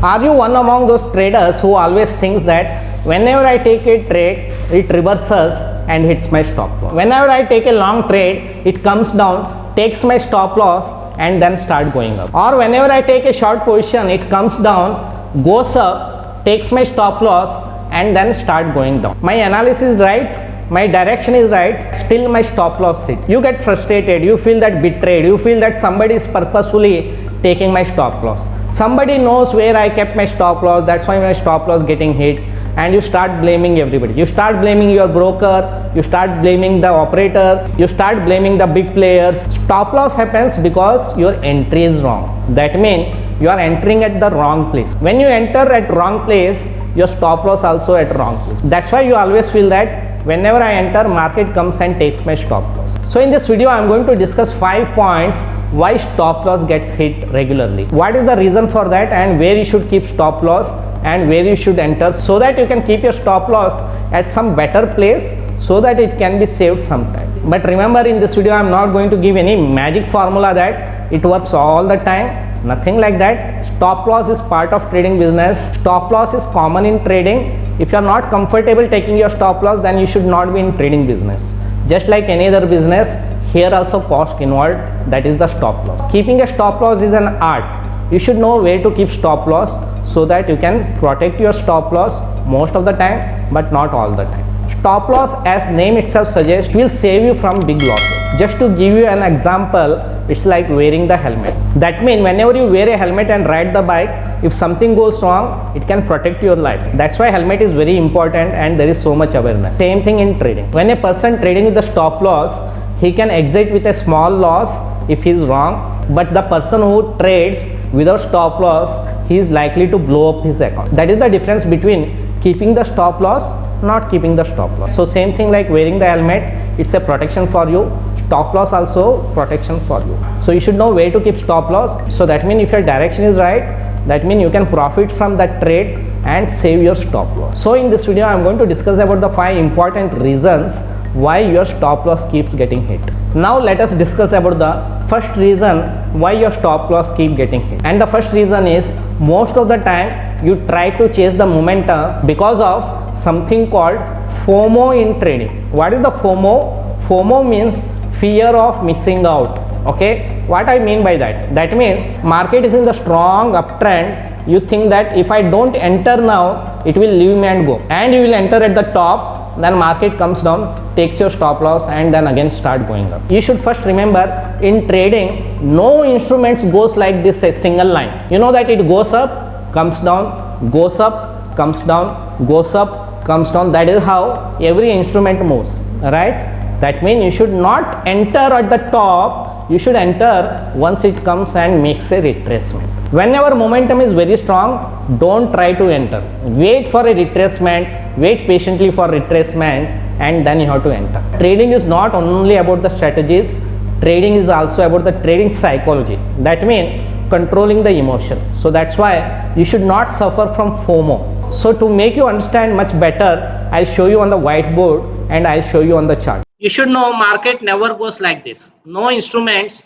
Are you one among those traders who always thinks that whenever I take a trade, it reverses and hits my stop loss? Whenever I take a long trade, it comes down, takes my stop loss and then start going up. Or whenever I take a short position, it comes down, goes up, takes my stop loss and then start going down. My analysis is right, my direction is right, still my stop loss hits. You get frustrated, you feel that betrayed, you feel that somebody is purposefully taking my stop loss. Somebody knows where I kept my stop loss, that's why my stop loss getting hit, and you start blaming everybody. You start blaming your broker, you start blaming the operator, you start blaming the big players. Stop loss happens because your entry is wrong. That means you are entering at the wrong place. When you enter at wrong place, your stop loss also at wrong place. That's why you always feel that whenever I enter, market comes and takes my stop loss. So in this video, I am going to discuss 5 points why stop loss gets hit regularly. What is the reason for that and where you should keep stop loss and where you should enter so that you can keep your stop loss at some better place so that it can be saved sometime. But remember, in this video, I am not going to give any magic formula that it works all the time. Nothing like that. Stop loss is part of trading business. Stop loss is common in trading. If you are not comfortable taking your stop loss, then you should not be in trading business. Just like any other business, here also cost involved, that is the stop loss. Keeping a stop loss is an art. You should know where to keep stop loss so that you can protect your stop loss most of the time, but not all the time. Stop loss, as name itself suggests, will save you from big losses. Just to give you an example, it's like wearing the helmet. That means whenever you wear a helmet and ride the bike, if something goes wrong, it can protect your life. That's why helmet is very important and there is so much awareness. Same thing in trading. When a person trading with the stop loss, he can exit with a small loss if he is wrong, but the person who trades without stop loss, he is likely to blow up his account. That is the difference between keeping the stop loss, not keeping the stop loss. So same thing like wearing the helmet, it's a protection for you. Stop loss also protection for you. So you should know where to keep stop loss. So that means if your direction is right, that means you can profit from that trade and save your stop loss. So in this video, I am going to discuss about the 5 important reasons why your stop loss keeps getting hit. Now let us discuss about the first reason why your stop loss keep getting hit. And the first reason is, most of the time you try to chase the momentum because of something called FOMO in trading. What is the FOMO? FOMO means fear of missing out. Okay, what I mean by that? That means market is in the strong uptrend. You think that if I don't enter now, it will leave me and go, and you will enter at the top, then market comes down, takes your stop loss and then again start going up. You should first remember, in trading, no instruments goes like this, a single line. You know that it goes up, comes down, goes up, comes down, goes up, comes down. That is how every instrument moves, right? That means you should not enter at the top, you should enter once it comes and makes a retracement. Whenever momentum is very strong, don't try to enter. Wait for a retracement, wait patiently for retracement and then you have to enter. Trading is not only about the strategies, trading is also about the trading psychology. That means controlling the emotion. So that's why you should not suffer from FOMO. So to make you understand much better, I'll show you on the whiteboard and I'll show you on the chart. You should know market never goes like this. No instruments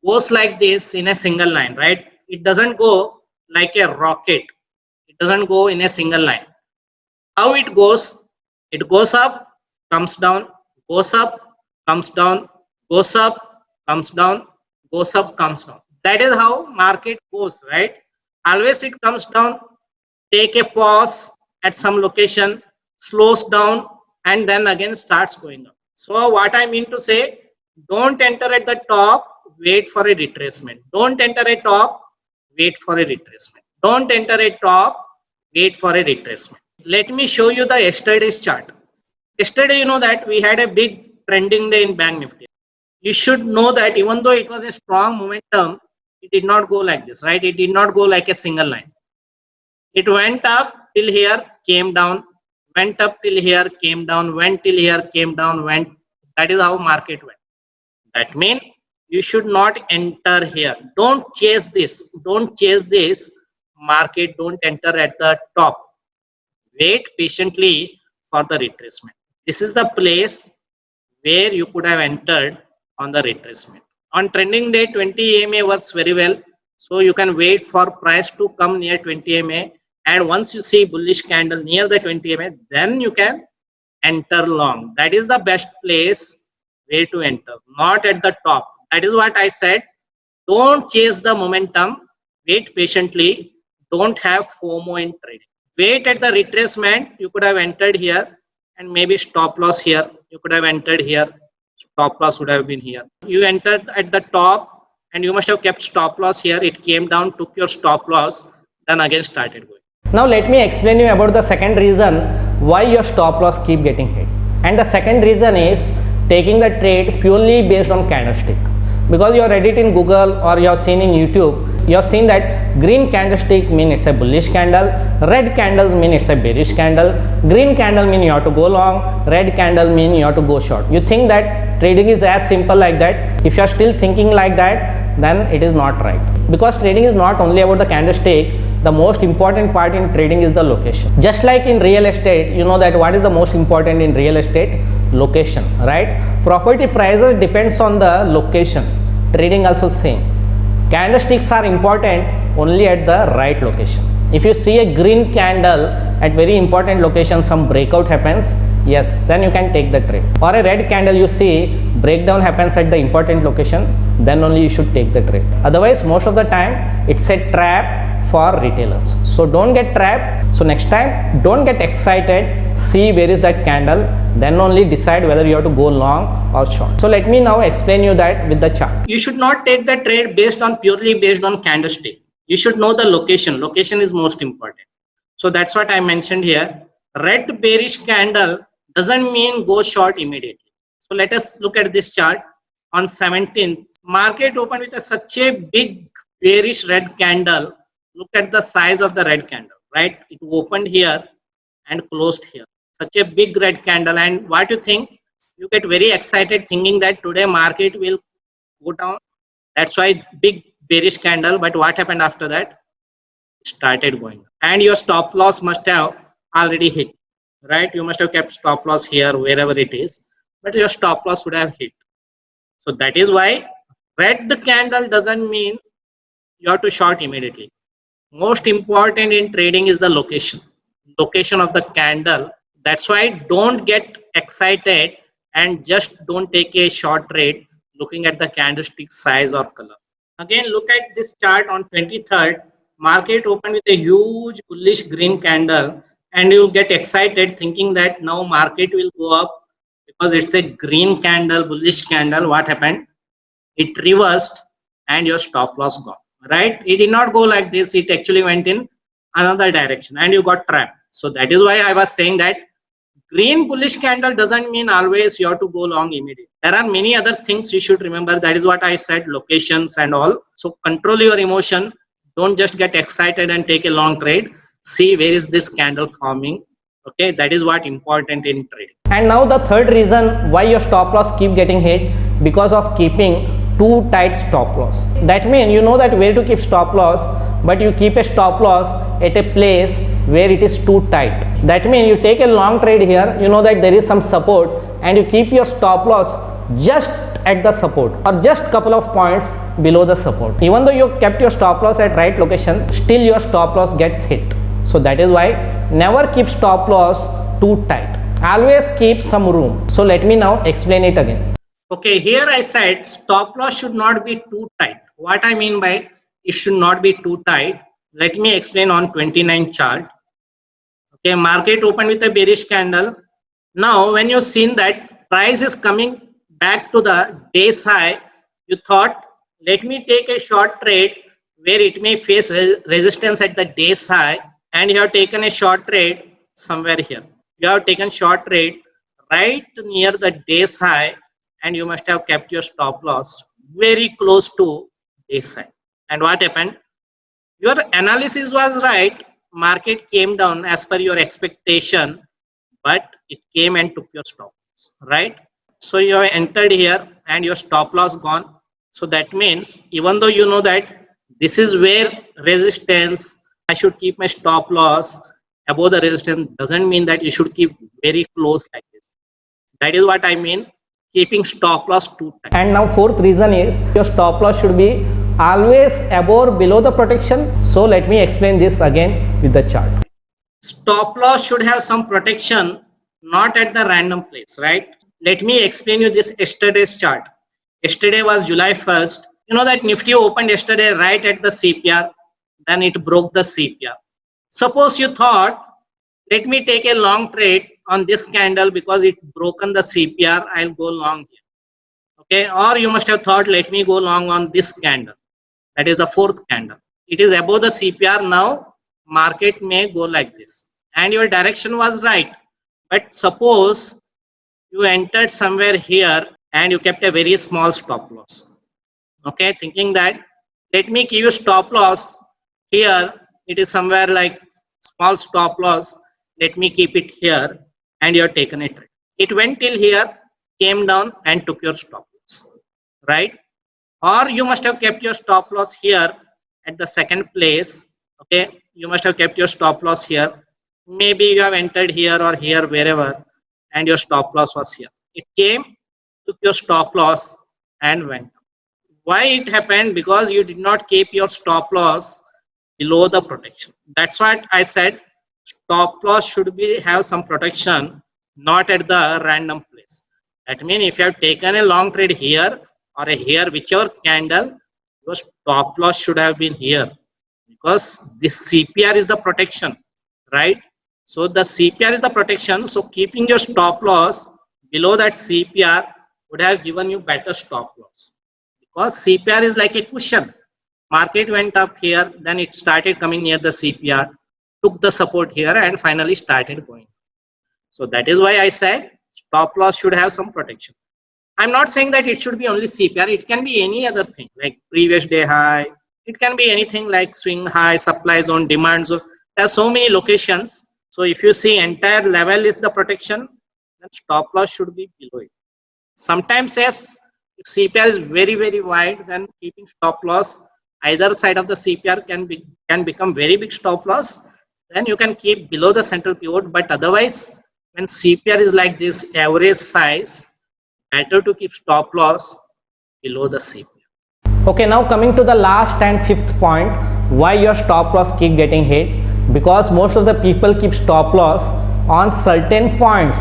goes like this in a single line, right? It doesn't go like a rocket. It doesn't go in a single line. How it goes? It goes up, comes down, goes up, comes down, goes up, comes down, goes up, comes down. That is how market goes, right? Always it comes down, take a pause at some location, slows down and then again starts going up. So what I mean to say, don't enter at the top, wait for a retracement. Don't enter at top, wait for a retracement. Don't enter at top, wait for a retracement. Let me show you the yesterday's chart. Yesterday, you know that we had a big trending day in Bank Nifty. You should know that even though it was a strong momentum, it did not go like this, right? It did not go like a single line. It went up till here, came down, went up till here, came down, went till here, came down, went. That is how market went. That means you should not enter here. Don't chase this. Don't chase this market. Don't enter at the top. Wait patiently for the retracement. This is the place where you could have entered on the retracement. On trending day, 20 EMA works very well. So you can wait for price to come near 20 MA, and once you see bullish candle near the 20 MA, then you can enter long. That is the best place where to enter, not at the top. That is what I said. Don't chase the momentum. Wait patiently. Don't have FOMO in trading. Wait at the retracement. You could have entered here and maybe stop loss here. You could have entered here. Stop loss would have been here. You entered at the top and you must have kept stop loss here. It came down, took your stop loss, then again started going. Now let me explain you about the second reason why your stop loss keep getting hit. And the second reason is taking the trade purely based on candlestick. Because you have read it in Google or you have seen in YouTube, you have seen that green candlestick mean it's a bullish candle, red candles mean it's a bearish candle, green candle mean you have to go long, red candle mean you have to go short. You think that trading is as simple like that. If you are still thinking like that, then it is not right. Because trading is not only about the candlestick, the most important part in trading is the location. Just like in real estate, you know that what is the most important in real estate? Location, right? Property prices depends on the location. Trading also same. Candlesticks are important only at the right location. If you see a green candle at very important location, some breakout happens, yes, then you can take the trade. Or a red candle you see breakdown happens at the important location, then only you should take the trade. Otherwise, most of the time it's a trap for retailers. So don't get trapped. So next time, don't get excited. See where is that candle, then only decide whether you have to go long or short. So let me now explain you that with the chart. You should not take the trade purely based on candlestick. You should know the location. Location is most important. So that's what I mentioned here. Red bearish candle doesn't mean go short immediately. So let us look at this chart. On 17th, market opened with such a big bearish red candle. Look at the size of the red candle, right? It opened here and closed here. Such a big red candle. And what you think? You get very excited thinking that today market will go down. That's why big bearish candle. But what happened after that? It started going. And your stop loss must have already hit, right? You must have kept stop loss here, wherever it is. But your stop loss would have hit. So that is why red candle doesn't mean you have to short immediately. Most important in trading is the location of the candle. That's why don't get excited and just don't take a short trade looking at the candlestick size or color. Again, look at this chart on 23rd. Market opened with a huge bullish green candle and you get excited thinking that now market will go up because it's a green candle, bullish candle. What happened? It reversed and your stop loss gone. Right? It did not go like this. It actually went in another direction and you got trapped. So that is why I was saying that green bullish candle doesn't mean always you have to go long immediately. There are many other things you should remember. That is what I said, locations and all. So control your emotion. Don't just get excited and take a long trade. See where is this candle forming. Okay, that is what important in trading. And now the third reason why your stop loss keep getting hit, because of keeping too tight stop loss. That means you know that where to keep stop loss, but you keep a stop loss at a place where it is too tight. That means you take a long trade here, you know that there is some support and you keep your stop loss just at the support or just couple of points below the support. Even though you kept your stop loss at right location, still your stop loss gets hit. So that is why never keep stop loss too tight. Always keep some room. So let me now explain it again. Okay, here I said stop loss should not be too tight. What I mean by it should not be too tight, let me explain on 29 chart. Okay, market opened with a bearish candle. Now when you've seen that price is coming back to the day's high, you thought let me take a short trade where it may face resistance at the day's high, and you have taken a short trade somewhere here. You have taken short trade right near the day's high and you must have kept your stop loss very close to day's high. And what happened? Your analysis was right. Market came down as per your expectation, but it came and took your stop loss, right? So you have entered here and your stop loss gone. So that means even though you know that this is where resistance, I should keep my stop loss above the resistance, doesn't mean that you should keep very close like this. That is what I mean, keeping stop loss too tight. And now fourth reason is your stop loss should be always above or below the protection? So let me explain this again with the chart. Stop loss should have some protection, not at the random place, right? Let me explain you this yesterday's chart. Yesterday was July 1st. You know that Nifty opened yesterday right at the CPR, then it broke the CPR. Suppose you thought, let me take a long trade on this candle because it broken the CPR, I'll go long here. Okay, or you must have thought, let me go long on this candle. That is the fourth candle. It is above the CPR now, market may go like this. And your direction was right. But suppose you entered somewhere here and you kept a very small stop loss. Okay, thinking that let me give you stop loss here. It is somewhere like small stop loss. Let me keep it here, and you have taken it. It went till here, came down and took your stop loss, right? Or you must have kept your stop loss here at the second place. Okay, you must have kept your stop loss here. Maybe you have entered here or here, wherever, and your stop loss was here. It came, took your stop loss and went. Why it happened? Because you did not keep your stop loss below the protection. That's what I said. Stop loss should have some protection, not at the random place. That means if you have taken a long trade here or a here, whichever candle, your stop loss should have been here, because this CPR is the protection, right? So the CPR is the protection. So keeping your stop loss below that CPR would have given you better stop loss, because CPR is like a cushion. Market went up here, then it started coming near the CPR, took the support here and finally started going. So that is why I said stop loss should have some protection. I'm not saying that it should be only CPR. It can be any other thing like previous day high. It can be anything like swing high, supply zone, demand zone. There are so many locations. So if you see entire level is the protection, then stop loss should be below it. Sometimes yes, if CPR is very, very wide, then keeping stop loss either side of the CPR can become very big stop loss. Then you can keep below the central pivot. But otherwise, when CPR is like this average size, better to keep stop loss below the CPR. Okay, now coming to the last and fifth point, why your stop loss keep getting hit? Because most of the people keep stop loss on certain points.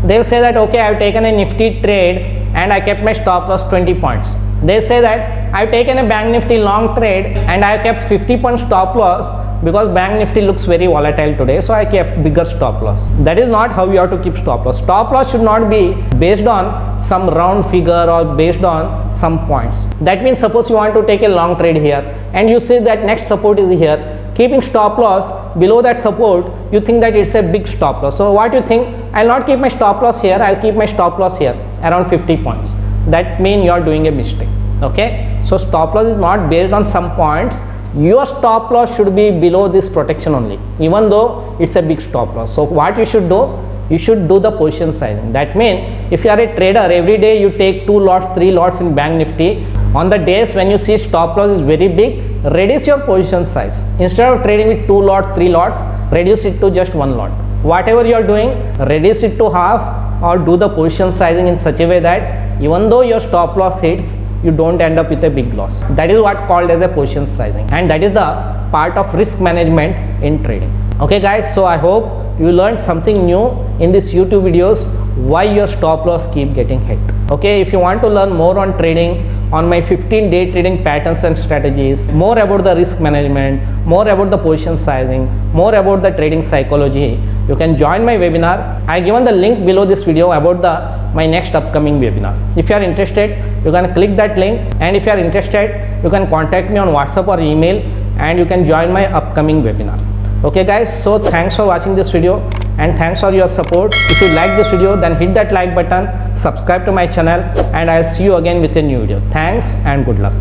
They'll say that, okay, I've taken a Nifty trade and I kept my stop loss 20 points. They say that I've taken a Bank Nifty long trade and I kept 50 point stop loss because Bank Nifty looks very volatile today, so I kept bigger stop loss. That is not how you have to keep stop loss. Stop loss should not be based on some round figure or based on some points. That means suppose you want to take a long trade here and you see that next support is here. Keeping stop loss below that support, you think that it's a big stop loss. So what you think? I'll not keep my stop loss here, I'll keep my stop loss here around 50 points. That means you are doing a mistake. Okay, so stop loss is not based on some points. Your stop loss should be below this protection only, even though it's a big stop loss. So what you should do? You should do the position sizing. That means if you are a trader, every day you take 2 lots, 3 lots in Bank Nifty. On the days when you see stop loss is very big, reduce your position size. Instead of trading with 2 lots, 3 lots, reduce it to just 1 lot. Whatever you are doing, reduce it to half or do the position sizing in such a way that even though your stop loss hits, you don't end up with a big loss. That is what called as a position sizing, and that is the part of risk management in trading. Okay guys, so I hope you learned something new in these YouTube videos, why your stop loss keep getting hit. Okay, if you want to learn more on trading, on my 15-day trading patterns and strategies, more about the risk management, more about the position sizing, more about the trading psychology, you can join my webinar. I given the link below this video about my next upcoming webinar. If you are interested, you can click that link, and if you are interested, you can contact me on WhatsApp or email and you can join my upcoming webinar. Okay guys, so thanks for watching this video and thanks for your support. If you like this video, then hit that like button, subscribe to my channel, and I'll see you again with a new video. Thanks and good luck.